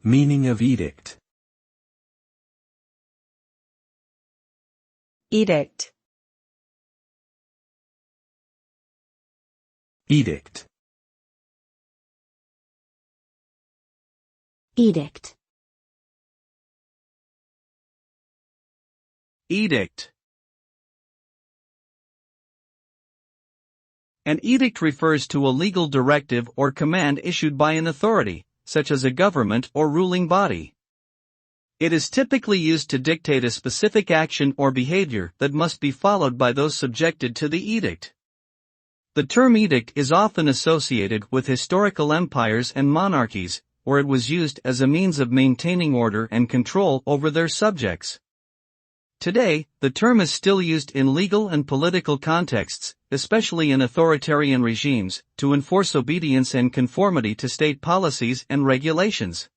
Meaning of edict. Edict. Edict. Edict. Edict. An edict refers to a legal directive or command issued by an authority, such as a government or ruling body. It is typically used to dictate a specific action or behavior that must be followed by those subjected to the edict. The term edict is often associated with historical empires and monarchies, where it was used as a means of maintaining order and control over their subjects. Today, the term is still used in legal and political contexts, especially in authoritarian regimes, to enforce obedience and conformity to state policies and regulations.